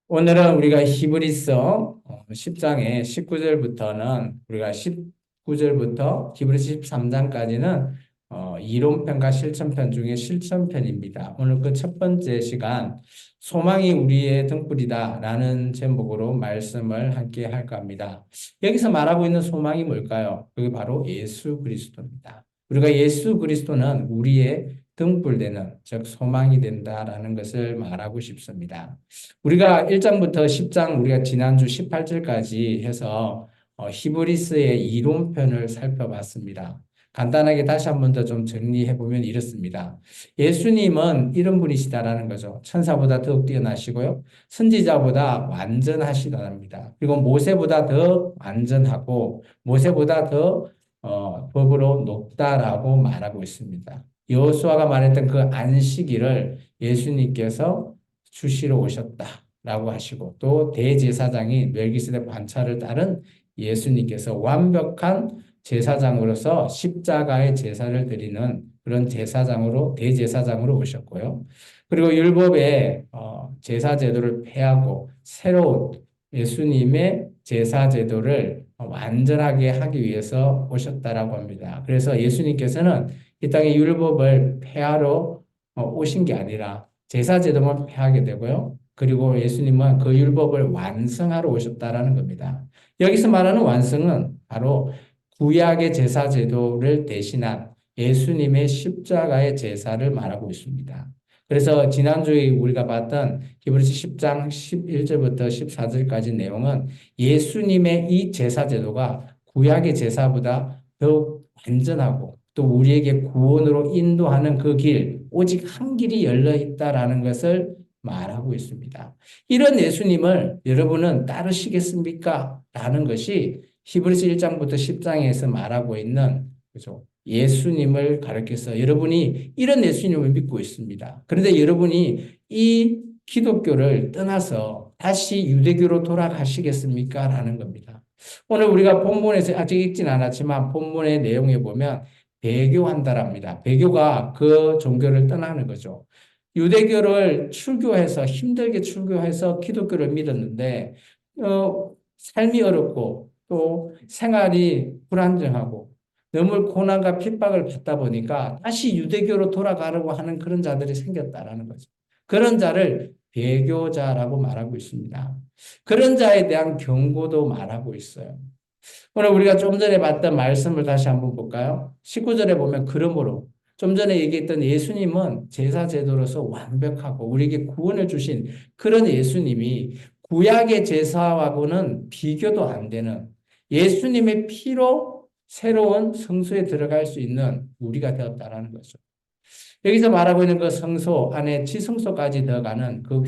오늘은 우리가 히브리서 10장의 19절부터는 우리가 19절부터 히브리서 13장까지는 이론편과 실천편 중에 실천편입니다. 오늘 그 첫 번째 시간 소망이 우리의 등불이다라는 제목으로 말씀을 함께 할까 합니다. 여기서 말하고 있는 소망이 뭘까요? 그게 바로 예수 그리스도입니다. 우리가 예수 그리스도는 우리의 등불되는 즉 소망이 된다라는 것을 말하고 싶습니다. 우리가 1장부터 10장 우리가 지난주 18절까지 해서 히브리스의 이론편을 살펴봤습니다. 간단하게 다시 한 번 더 좀 정리해 보면 이렇습니다. 예수님은 이런 분이시다라는 거죠. 천사보다 더욱 뛰어나시고요. 선지자보다 완전하시다랍니다. 그리고 모세보다 더 완전하고 모세보다 더 법으로 높다라고 말하고 있습니다. 여호수아가 말했던 그 안식일을 예수님께서 주시러 오셨다라고 하시고 또 대제사장이 멜기세덱 반차를 따른 예수님께서 완벽한 제사장으로서 십자가의 제사를 드리는 그런 제사장으로 대제사장으로 오셨고요. 그리고 율법의 제사 제도를 폐하고 새로운 예수님의 제사 제도를 완전하게 하기 위해서 오셨다라고 합니다. 그래서 예수님께서는 이 땅에 율법을 폐하러 오신 게 아니라 제사 제도만 폐하게 되고요. 그리고 예수님은 그 율법을 완성하러 오셨다라는 겁니다. 여기서 말하는 완성은 바로 구약의 제사 제도를 대신한 예수님의 십자가의 제사를 말하고 있습니다. 그래서 지난주에 우리가 봤던 히브리서 10장 11절부터 14절까지 내용은 예수님의 이 제사 제도가 구약의 제사보다 더욱 완전하고 또 우리에게 구원으로 인도하는 그 길, 오직 한 길이 열려 있다라는 것을 말하고 있습니다. 이런 예수님을 여러분은 따르시겠습니까? 라는 것이 히브리서 1장부터 10장에서 말하고 있는 그죠? 예수님을 가르쳐서 여러분이 이런 예수님을 믿고 있습니다. 그런데 여러분이 이 기독교를 떠나서 다시 유대교로 돌아가시겠습니까? 라는 겁니다. 오늘 우리가 본문에서 아직 읽진 않았지만 본문의 내용에 보면 배교한다랍니다. 배교가 그 종교를 떠나는 거죠. 유대교를 출교해서 힘들게 출교해서 기독교를 믿었는데 삶이 어렵고 또 생활이 불안정하고 너무 고난과 핍박을 받다 보니까 다시 유대교로 돌아가려고 하는 그런 자들이 생겼다라는 거죠. 그런 자를 배교자라고 말하고 있습니다. 그런 자에 대한 경고도 말하고 있어요. 오늘 우리가 좀 전에 봤던 말씀을 다시 한번 볼까요? 19절에 보면 그러므로 좀 전에 얘기했던 예수님은 제사 제도로서 완벽하고 우리에게 구원을 주신 그런 예수님이 구약의 제사하고는 비교도 안 되는 예수님의 피로 새로운 성소에 들어갈 수 있는 우리가 되었다라는 거죠. 여기서 말하고 있는 그 성소 안에 지성소까지 들어가는 그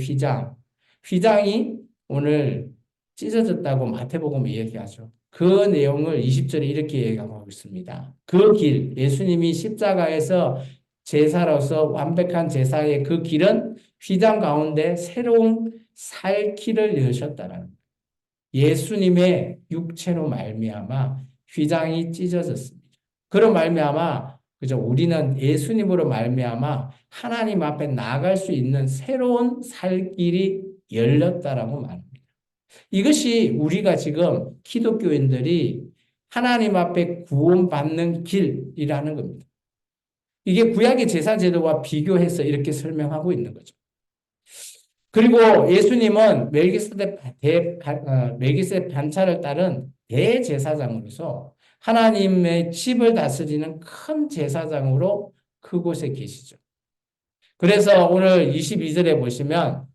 휘장이 오늘 찢어졌다고 마태복음에 얘기하죠. 그 내용을 20절에 이렇게 얘기하고 있습니다. 그 길, 예수님이 십자가에서 제사로서 완벽한 제사의 그 길은 휘장 가운데 새로운 살 길을 여셨다라는 거예요. 예수님의 육체로 말미암아 휘장이 찢어졌습니다. 그런 말미암아 그죠? 우리는 예수님으로 말미암아 하나님 앞에 나아갈 수 있는 새로운 살 길이 열렸다라고 말합니다. 이것이 우리가 지금 기독교인들이 하나님 앞에 구원받는 길이라는 겁니다. 이게 구약의 제사 제도와 비교해서 이렇게 설명하고 있는 거죠. 그리고 예수님은 멜기세덱 반차를 따른 대제사장으로서 하나님의 집을 다스리는 큰 제사장으로 그곳에 계시죠. 그래서 오늘 22절에 보시면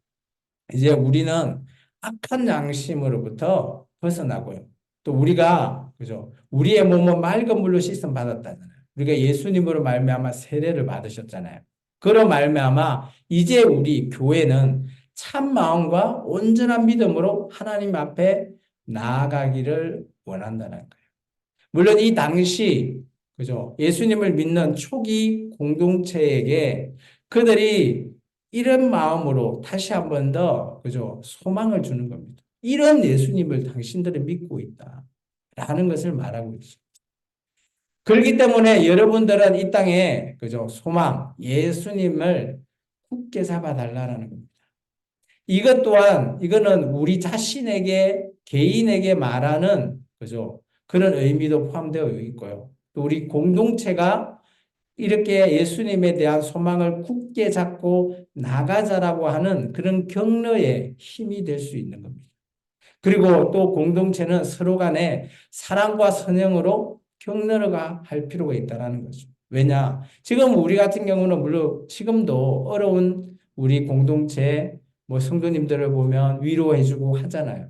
이제 우리는 악한 양심으로부터 벗어나고요. 또 우리가 그죠? 우리의 몸은 맑은 물로 씻음 받았다잖아요. 우리가 예수님으로 말미암아 세례를 받으셨잖아요. 그로 말미암아 이제 우리 교회는 참 마음과 온전한 믿음으로 하나님 앞에 나아가기를 원한다는 거예요. 물론 이 당시 그죠? 예수님을 믿는 초기 공동체에게 그들이 이런 마음으로 다시 한 번 더 그죠? 소망을 주는 겁니다. 이런 예수님을 당신들은 믿고 있다. 라는 것을 말하고 있습니다. 그렇기 때문에 여러분들은 이 땅에 그죠? 소망, 예수님을 굳게 잡아 달라는 겁니다. 이것 또한 이거는 우리 자신에게 개인에게 말하는 그죠? 그런 의미도 포함되어 있고요. 또 우리 공동체가 이렇게 예수님에 대한 소망을 굳게 잡고 나가자라고 하는 그런 격려의 힘이 될 수 있는 겁니다. 그리고 또 공동체는 서로 간에 사랑과 선행으로 격려가 할 필요가 있다는 거죠. 왜냐? 지금 우리 같은 경우는 물론 지금도 어려운 우리 공동체 뭐 성도님들을 보면 위로해주고 하잖아요.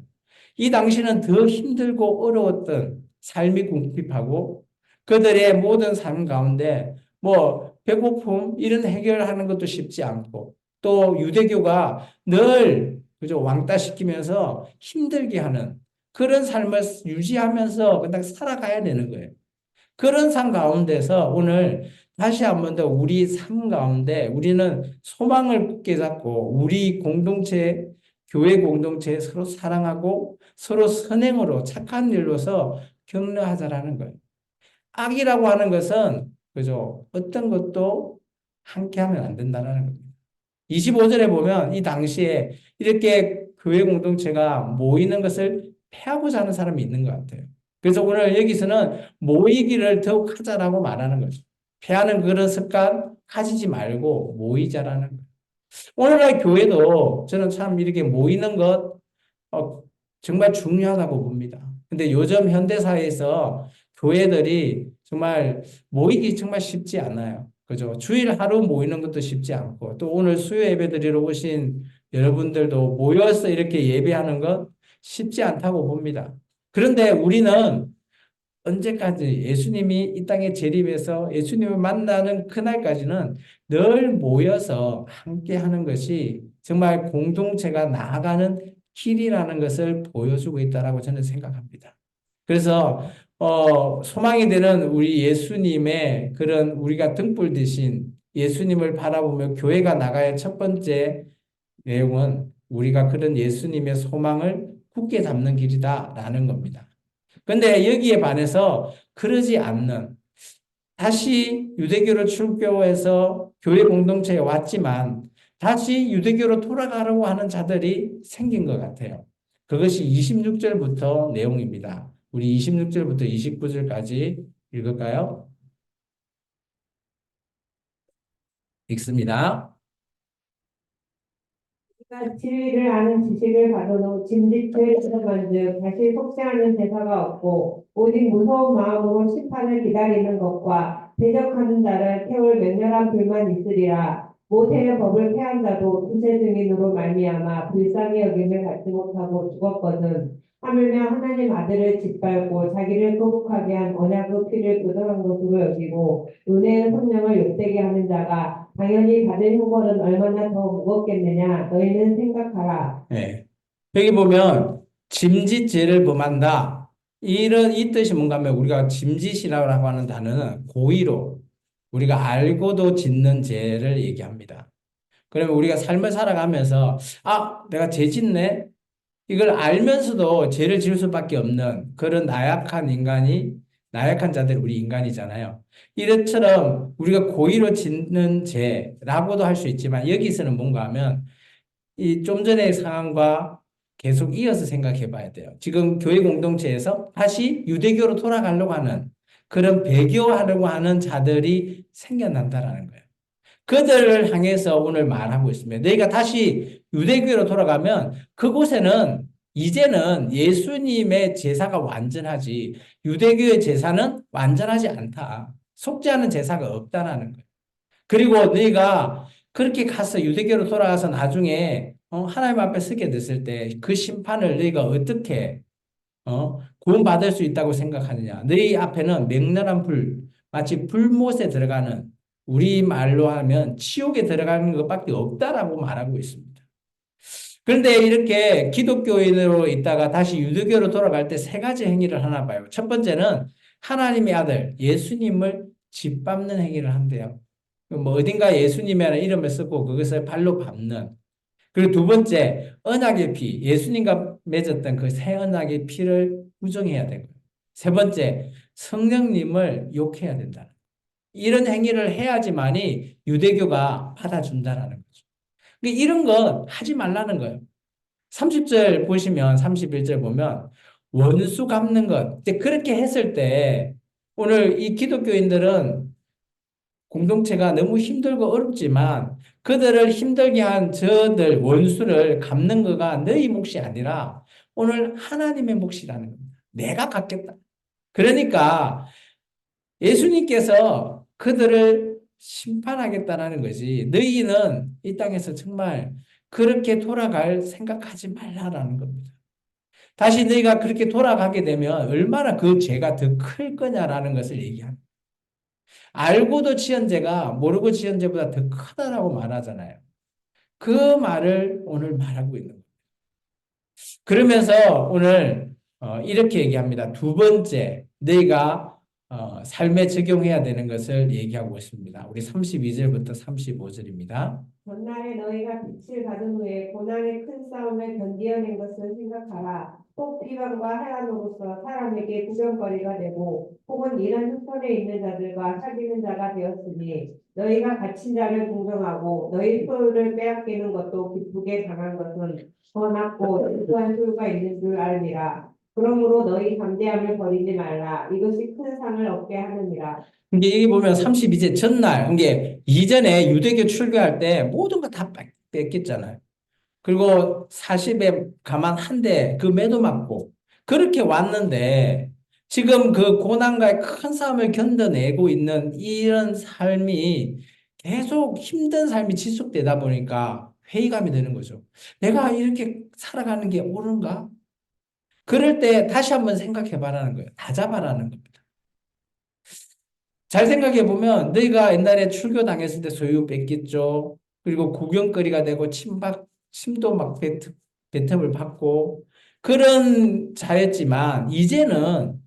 이 당시는 더 힘들고 어려웠던 삶이 궁핍하고 그들의 모든 삶 가운데 뭐 배고픔 이런 해결하는 것도 쉽지 않고 또 유대교가 늘 그죠 왕따시키면서 힘들게 하는 그런 삶을 유지하면서 그냥 살아가야 되는 거예요. 그런 삶 가운데서 오늘 다시 한 번 더 우리 삶 가운데 우리는 소망을 굳게 잡고 우리 공동체, 교회 공동체 서로 사랑하고 서로 선행으로 착한 일로서 격려하자라는 거예요. 악이라고 하는 것은 그죠? 어떤 것도 함께 하면 안 된다는 겁니다. 25절에 보면 이 당시에 이렇게 교회 공동체가 모이는 것을 패하고자 하는 사람이 있는 것 같아요. 그래서 오늘 여기서는 모이기를 더욱 하자라고 말하는 거죠. 패하는 그런 습관 가지지 말고 모이자라는 거예요. 오늘날 교회도 저는 참 이렇게 모이는 것 정말 중요하다고 봅니다. 근데 요즘 현대사회에서 교회들이 정말 모이기 정말 쉽지 않아요. 그죠? 주일 하루 모이는 것도 쉽지 않고 또 오늘 수요 예배 드리러 오신 여러분들도 모여서 이렇게 예배하는 것 쉽지 않다고 봅니다. 그런데 우리는 언제까지 예수님이 이 땅에 재림해서 예수님을 만나는 그날까지는 늘 모여서 함께 하는 것이 정말 공동체가 나아가는 길이라는 것을 보여주고 있다라고 저는 생각합니다. 그래서 소망이 되는 우리 예수님의 그런 우리가 등불 대신 예수님을 바라보며 교회가 나가야 첫 번째 내용은 우리가 그런 예수님의 소망을 굳게 잡는 길이다라는 겁니다. 근데 여기에 반해서 그러지 않는 다시 유대교를 출교해서 교회 공동체에 왔지만 다시 유대교로 돌아가려고 하는 자들이 생긴 것 같아요. 그것이 26절부터 내용입니다. 우리 26절부터 29절까지 읽을까요? 읽습니다. 그가 진리를 아는 지식을 받아도 짐짓을 들어간즉 다시 속죄하는 제사가 없고 오직 무서운 마음으로 심판을 기다리는 것과 대적하는 자를 태울 맹렬한 불만 있으리라. 모세의 법을 폐한 자도 두세 증인으로 말미암아 불쌍히 여김을 받지 못하고 죽었거든. 하물며 하나님 아들을 짓밟고 자기를 거룩하게 한 언약의 피를 부정한 것으로 여기고 은혜의 성령을 욕되게 하는 자가 당연히 받을 형벌은 얼마나 더 무겁겠느냐 너희는 생각하라. 네. 여기 보면 짐짓 죄를 범한다. 이런 이 뜻이 뭔가 하면 우리가 짐짓이라고 하는 단어는 고의로 우리가 알고도 짓는 죄를 얘기합니다. 그러면 우리가 삶을 살아가면서 내가 죄 짓네. 이걸 알면서도 죄를 지을 수밖에 없는 그런 나약한 자들이 우리 인간이잖아요. 이것처럼 우리가 고의로 짓는 죄라고도 할 수 있지만 여기서는 뭔가 하면 이 좀 전의 상황과 계속 이어서 생각해 봐야 돼요. 지금 교회 공동체에서 다시 유대교로 돌아가려고 하는 그런 배교하려고 하는 자들이 생겨난다라는 거예요. 그들을 향해서 오늘 말하고 있습니다. 너희가 다시 유대교로 돌아가면 그곳에는 이제는 예수님의 제사가 완전하지 유대교의 제사는 완전하지 않다. 속죄하는 제사가 없다라는 거예요. 그리고 너희가 그렇게 가서 유대교로 돌아가서 나중에 하나님 앞에 서게 됐을 때 그 심판을 너희가 어떻게 구원받을 수 있다고 생각하느냐. 너희 앞에는 맹렬한 불, 마치 불못에 들어가는 우리 말로 하면 지옥에 들어가는 것밖에 없다라고 말하고 있습니다. 그런데 이렇게 기독교인으로 있다가 다시 유대교로 돌아갈 때 세 가지 행위를 하나 봐요. 첫 번째는 하나님의 아들 예수님을 짓밟는 행위를 한대요. 뭐 어딘가 예수님이라는 이름을 쓰고 그것을 발로 밟는. 그리고 두 번째, 언약의 피, 예수님과 맺었던 그 새 언약의 피를 부정해야 되고. 세 번째, 성령님을 욕해야 된다. 이런 행위를 해야지만이 유대교가 받아준다라는 거죠. 이런 거 하지 말라는 거예요. 30절 보시면 31절 보면 원수 갚는 것. 이제 그렇게 했을 때 오늘 이 기독교인들은 공동체가 너무 힘들고 어렵지만 그들을 힘들게 한 저들 원수를 갚는 거가 너희 몫이 아니라 오늘 하나님의 몫이라는 겁니다. 내가 갚겠다. 그러니까 예수님께서 그들을 심판하겠다라는 거지. 너희는 이 땅에서 정말 그렇게 돌아갈 생각하지 말라라는 겁니다. 다시 너희가 그렇게 돌아가게 되면 얼마나 그 죄가 더 클 거냐라는 것을 얘기합니다. 알고도 지은 죄가 모르고 지은 죄보다 더 크다라고 말하잖아요. 그 말을 오늘 말하고 있는 거예요. 그러면서 오늘 이렇게 얘기합니다. 두 번째, 너희가 삶에 적용해야 되는 것을 얘기하고 있습니다. 우리 32절부터 35절입니다. 전날에 너희가 빛을 받은 후에 고난의 큰 싸움을 견디어낸 것을 생각하라. 또 비방과 해안으로서 사람에게 구경거리가 되고 혹은 이런 흉터에 있는 자들과 사귀는 자가 되었으니 너희가 갇힌 자를 공경하고 너희 소유를 빼앗기는 것도 기쁘게 당한 것은 더 낫고 진수한 소유가 있는 줄 알미라. 그러므로 너희 담대함을 버리지 말라. 이것이 큰 상을 얻게 하느니라. 이게 보면 32제 전날, 이게 이전에 유대교 출교할 때 모든 거 다 뺏겼잖아요. 그리고 40에 가만 한 대 그 매도 맞고 그렇게 왔는데 지금 그 고난과의 큰 싸움을 견뎌내고 있는 이런 삶이 계속 힘든 삶이 지속되다 보니까 회의감이 드는 거죠. 내가 이렇게 살아가는 게 옳은가? 그럴 때 다시 한번 생각해 봐라는 거예요. 다 잡아라는 겁니다. 잘 생각해 보면 너희가 옛날에 출교 당했을 때 소유 뺏겼죠. 그리고 구경거리가 되고 침도 막 배텀을 받고 그런 자였지만 이제는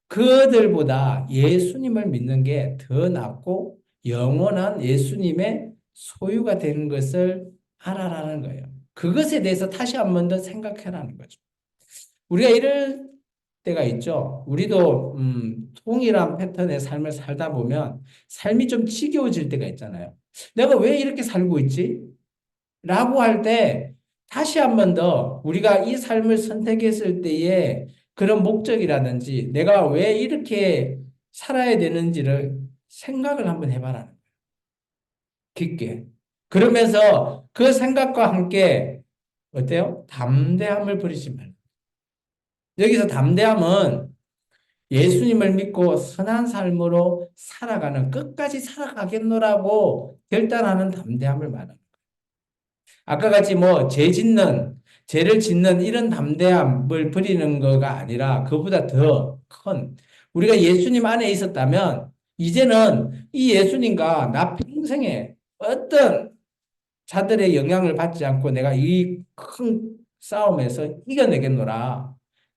그들보다 예수님을 믿는 게 더 낫고 영원한 예수님의 소유가 되는 것을 알아라는 거예요. 그것에 대해서 다시 한 번 더 생각해라는 거죠. 우리가 이럴 때가 있죠. 우리도 동일한 패턴의 삶을 살다 보면 삶이 좀 지겨워질 때가 있잖아요. 내가 왜 이렇게 살고 있지? 라고 할 때 다시 한 번 더 우리가 이 삶을 선택했을 때의 그런 목적이라든지 내가 왜 이렇게 살아야 되는지를 생각을 한번 해봐라. 깊게. 그러면서 그 생각과 함께 어때요? 담대함을 버리지 말고. 여기서 담대함은 예수님을 믿고 선한 삶으로 살아가는 끝까지 살아가겠노라고 결단하는 담대함을 말하는 거예요. 아까 같이 뭐 죄를 짓는 이런 담대함을 버리는 거가 아니라 그보다 더 큰 우리가 예수님 안에 있었다면 이제는 이 예수님과 나 평생에 어떤 자들의 영향을 받지 않고 내가 이 큰 싸움에서 이겨내겠노라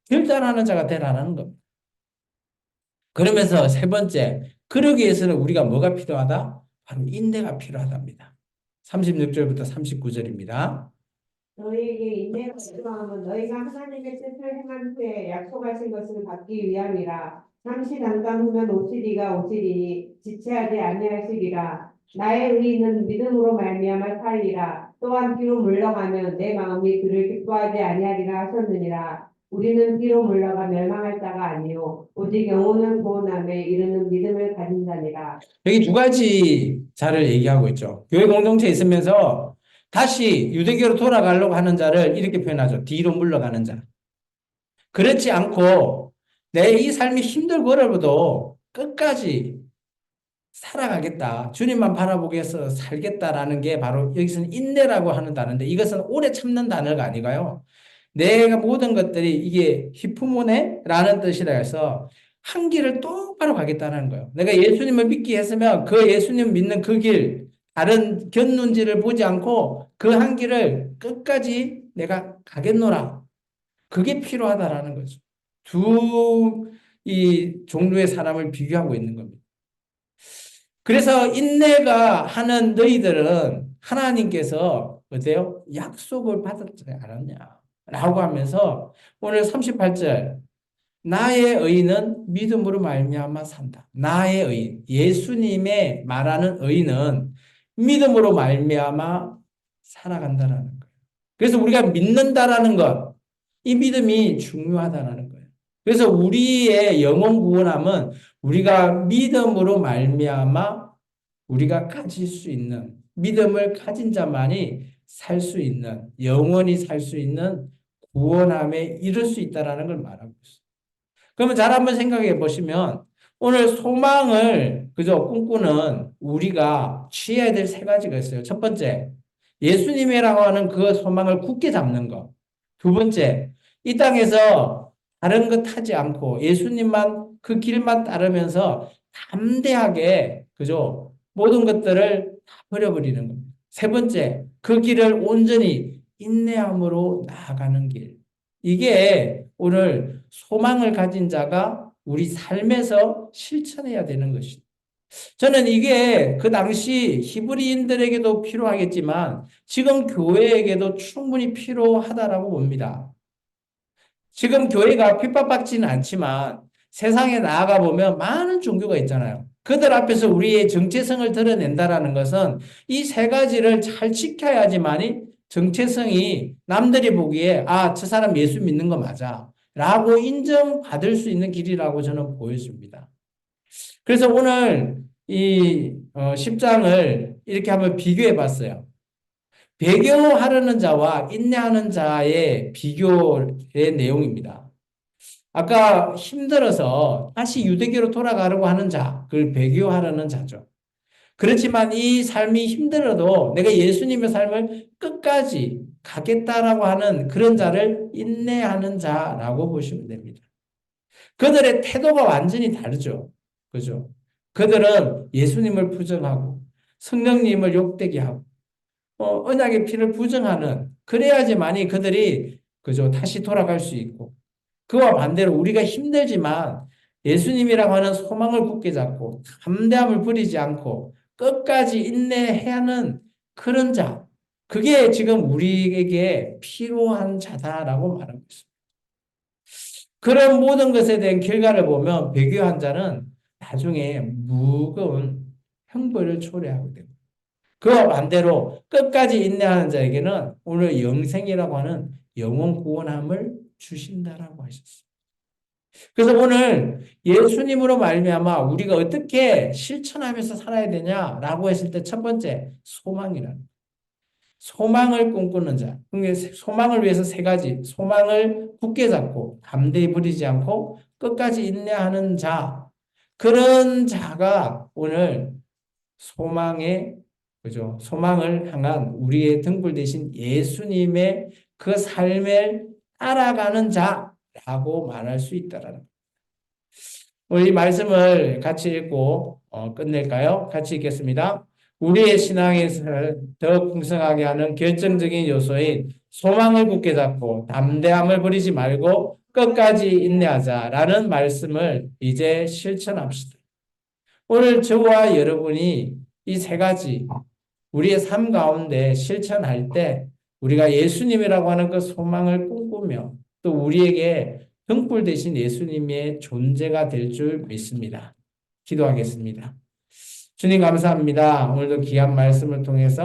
결단하는 자가 되라는 겁니다. 그러면서 세 번째, 그러기 위해서는 우리가 뭐가 필요하다? 바로 인내가 필요하답니다. 36절부터 39절입니다. 너희에게 인내가 필요함은 너희가 하나님의 뜻을 행한 후에 약속하신 것을 받기 위함이라. 잠시 잠깐 후면 오시리가 오시리니 지체하지 아니하시리라. 나의 의인은 믿음으로 말미암아 살리라. 또한 피로 물러가면 내 마음이 그를 기뻐하지 아니하리라 하셨느니라. 우리는 피로 물러가 멸망할 자가 아니요 오직 영혼을 구원함에 이르는 믿음을 가진 자니라. 여기 두 가지 자를 얘기하고 있죠. 교회 공동체에 있으면서 다시 유대교로 돌아가려고 하는 자를 이렇게 표현하죠. 뒤로 물러가는 자. 그렇지 않고 내 이 삶이 힘들고 어려워도 끝까지 살아가겠다. 주님만 바라보기 위해서 살겠다라는 게 바로 여기서는 인내라고 하는 단어인데 이것은 오래 참는 단어가 아니고요. 내가 모든 것들이 이게 히프모네라는 뜻이라 해서 한 길을 똑바로 가겠다는 거예요. 내가 예수님을 믿기 했으면 그 예수님 믿는 그 길, 다른 곁눈질을 보지 않고 그 한 길을 끝까지 내가 가겠노라. 그게 필요하다라는 거죠. 두 이 종류의 사람을 비교하고 있는 겁니다. 그래서 인내가 하는 너희들은 하나님께서 어때요? 약속을 받았지 않았냐? 라고 하면서 오늘 38절 나의 의인은 믿음으로 말미암아 산다. 나의 의인, 예수님의 말하는 의인은 믿음으로 말미암아 살아간다라는 거예요. 그래서 우리가 믿는다라는 것, 이 믿음이 중요하다는 거예요. 그래서 우리의 영혼 구원함은 우리가 믿음으로 말미암아 우리가 가질 수 있는 믿음을 가진 자만이 살 수 있는 영원히 살 수 있는 구원함에 이를 수 있다라는 걸 말하고 있어요. 그러면 잘 한번 생각해 보시면 오늘 소망을 그저 꿈꾸는 우리가 취해야 될 세 가지가 있어요. 첫 번째, 예수님이라고 하는 그 소망을 굳게 잡는 것. 두 번째, 이 땅에서 다른 것 하지 않고 예수님만 그 길만 따르면서 담대하게 그저 모든 것들을 다 버려버리는 겁니다. 세 번째, 그 길을 온전히 인내함으로 나아가는 길. 이게 오늘 소망을 가진 자가 우리 삶에서 실천해야 되는 것입니다. 저는 이게 그 당시 히브리인들에게도 필요하겠지만 지금 교회에게도 충분히 필요하다라고 봅니다. 지금 교회가 핍박받지는 않지만 세상에 나아가 보면 많은 종교가 있잖아요. 그들 앞에서 우리의 정체성을 드러낸다라는 것은 이 세 가지를 잘 지켜야지만이 정체성이 남들이 보기에 아, 저 사람 예수 믿는 거 맞아. 라고 인정받을 수 있는 길이라고 저는 보여집니다. 그래서 오늘 이 10장을 이렇게 한번 비교해 봤어요. 배교하려는 자와 인내하는 자의 비교의 내용입니다. 아까 힘들어서 다시 유대교로 돌아가려고 하는 자, 그걸 배교하려는 자죠. 그렇지만 이 삶이 힘들어도 내가 예수님의 삶을 끝까지 가겠다라고 하는 그런 자를 인내하는 자라고 보시면 됩니다. 그들의 태도가 완전히 다르죠. 그죠? 그들은 예수님을 부정하고 성령님을 욕되게 하고 언약의 피를 부정하는 그래야지만이 그들이 그죠? 다시 돌아갈 수 있고 그와 반대로 우리가 힘들지만 예수님이라고 하는 소망을 굳게 잡고 담대함을 버리지 않고 끝까지 인내해야 하는 그런 자. 그게 지금 우리에게 필요한 자다라고 말하고 있습니다. 그런 모든 것에 대한 결과를 보면 배교한 자는 나중에 무거운 형벌을 초래하게 됩니다. 그와 반대로 끝까지 인내하는 자에게는 오늘 영생이라고 하는 영원 구원함을 주신다라고 하셨어요. 그래서 오늘 예수님으로 말미암아 우리가 어떻게 실천하면서 살아야 되냐라고 했을 때 첫 번째 소망이라는 소망을 꿈꾸는 자. 소망을 위해서 세 가지. 소망을 굳게 잡고 담대히 부리지 않고 끝까지 인내하는 자. 그런 자가 오늘 소망의 그죠? 소망을 향한 우리의 등불 대신 예수님의 그 삶을 따라가는 자라고 말할 수 있다라는. 우리 말씀을 같이 읽고 끝낼까요? 같이 읽겠습니다. 우리의 신앙에서 더 풍성하게 하는 결정적인 요소인 소망을 굳게 잡고 담대함을 버리지 말고 끝까지 인내하자라는 말씀을 이제 실천합시다. 오늘 저와 여러분이 이 세 가지 우리의 삶 가운데 실천할 때 우리가 예수님이라고 하는 그 소망을 꿈꾸며 또 우리에게 등불 대신 예수님의 존재가 될 줄 믿습니다. 기도하겠습니다. 주님 감사합니다. 오늘도 귀한 말씀을 통해서